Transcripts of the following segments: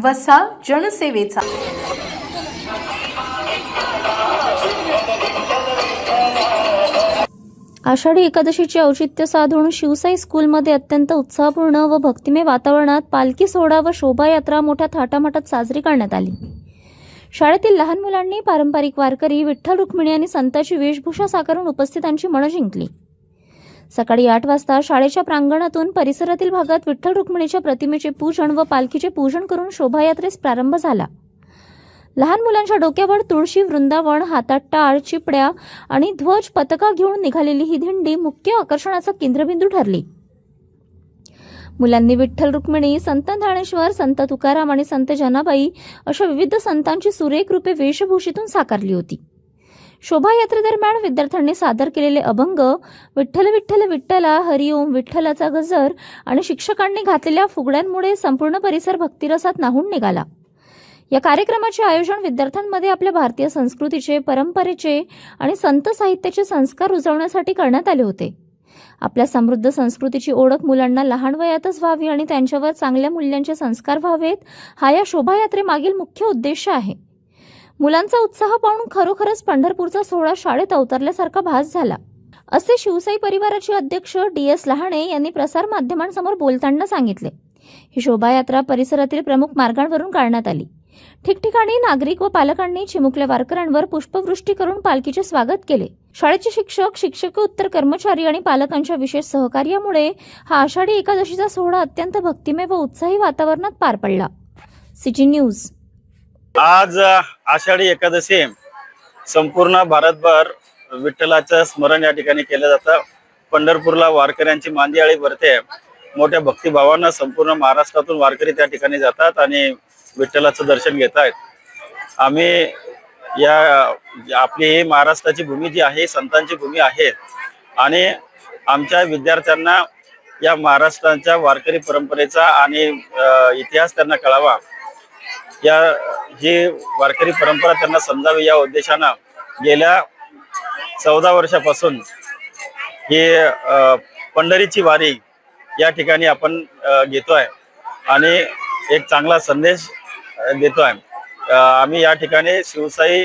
वसा जनसेवेचा। आषाढी एकादशीचे औचित्य साधून शिवसाई स्कूलमध्ये अत्यंत उत्साहपूर्ण व भक्तिमय वातावरणात पालखी सोहळा व शोभायात्रा मोठ्या थाटामाटात साजरी करण्यात आली। शाळेतील लहान मुलांनी पारंपरिक वारकरी विठ्ठल रुक्मिणी आणि संतांची वेशभूषा साकारून उपस्थितांची मनं जिंकली। सकाळी 8 वाजता शाळेच्या प्रांगणातून परिसरातील भागात विठ्ठल रुक्मिणीच्या प्रतिमेचे पूजन व पालखीचे पूजन करून शोभायात्रेस प्रारंभ झाला। लहान मुलांच्या डोक्यावर तुळशी वृंदावन, हातात टाळ, चिपड्या आणि ध्वज पताका घेऊन निघालेली ही दिंडी मुख्य आकर्षणाचा केंद्रबिंदू ठरली। मुलांनी विठ्ठल रुक्मिणी, संत ज्ञानेश्वर, संत तुकाराम आणि संत जनाबाई अशा विविध संतांची सुरेख रूपे वेशभूषेतून साकारली होती। शोभायात्रेदरम्यान विद्यार्थ्यांनी सादर केलेले अभंग, विठ्ठल विठ्ठल विठ्ठला, हरिओम, विठ्ठलाचा गजर आणि शिक्षकांनी घातलेल्या फुगड्यांमुळे संपूर्ण परिसर भक्तिरसात न्हाऊन निघाला। या कार्यक्रमाचे आयोजन विद्यार्थ्यांमध्ये आपल्या भारतीय संस्कृतीचे, परंपरेचे आणि संत साहित्याचे संस्कार रुजवण्यासाठी करण्यात आले होते। आपल्या समृद्ध संस्कृतीची ओळख मुलांना लहान वयातच व्हावी आणि त्यांच्यावर चांगल्या मूल्यांचे संस्कार व्हावेत, हा या शोभायात्रेमागील मुख्य उद्देश आहे। मुलांचा उत्साह पाहून खरोखरच पंढरपूरचा सोहळा शाळेत अवतरल्यासारखा भास झाला, असे शिवसाई परिवाराचे अध्यक्ष DS लहाणे यांनी प्रसार माध्यमांसमोर बोलताना सांगितले। ही शोभायात्रा परिसरातील प्रमुख मार्गांवरून काढण्यात आली। ठिकठिकाणी नागरिक व पालकांनी चिमुकल्या वारकऱ्यांवर पुष्पवृष्टी करून पालखीचे स्वागत केले। शाळेचे शिक्षक, शिक्षकोत्तर कर्मचारी आणि पालकांच्या विशेष सहकार्यामुळे हा आषाढी एकादशीचा सोहळा अत्यंत भक्तिमय व उत्साही वातावरणात पार पडला। City news. आज आषाढी एकादशी संपूर्ण भारतभर विठ्ठलाचं स्मरण या ठिकाणी केलं जातं। पंढरपूरला वारकऱ्यांची मांदियाळी भरते। मोठ्या भक्तिभावानं संपूर्ण महाराष्ट्रातून वारकरी त्या ठिकाणी जातात आणि विठ्ठलाचं दर्शन घेत आहेत। आम्ही आपली ही महाराष्ट्राची भूमी जी आहे, संतांची भूमी आहे आणि आमच्या विद्यार्थ्यांना या महाराष्ट्राच्या वारकरी परंपरेचा आणि इतिहास त्यांना कळावा, ही वारकरी परंपरा त्यांना समजावी या उद्देशानं गेल्या 14 वर्षापासून ही पंढरीची वारी या ठिकाणी आपण घेतोय आणि एक चांगला संदेश देतोय। आम्ही या ठिकाणी शिवसाई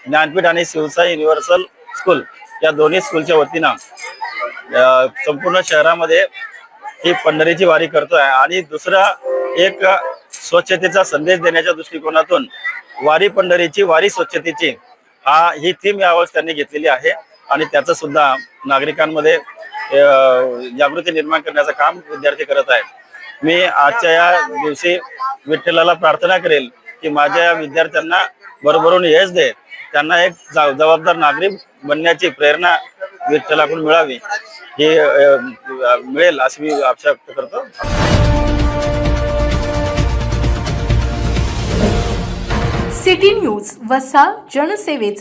ज्ञानपीठ आणि शिवसाई युनिव्हर्सल स्कूल या दोन्ही स्कूलच्या वतीनं संपूर्ण शहरामध्ये ही पंढरीची वारी करतोय आणि दुसरा एक स्वच्छतेचा संदेश देण्याच्या दृष्टिकोनातून वारी पंढरीची, वारी स्वच्छतेची ही थीम यावेळेस त्यांनी घेतलेली आहे आणि त्याचं सुद्धा नागरिकांमध्ये जागृती निर्माण करण्याचं काम विद्यार्थी करत आहेत। मी आजच्या या दिवशी विठ्ठलाला प्रार्थना करेल की माझ्या या विद्यार्थ्यांना भरभरून यश दे, त्यांना एक जबाबदार नागरिक बनण्याची प्रेरणा विठ्ठलाकडून मिळावी, ही मिळेल अशी मी अपेक्षा करतो। सिटी न्यूज, वसा जनसेवेचा।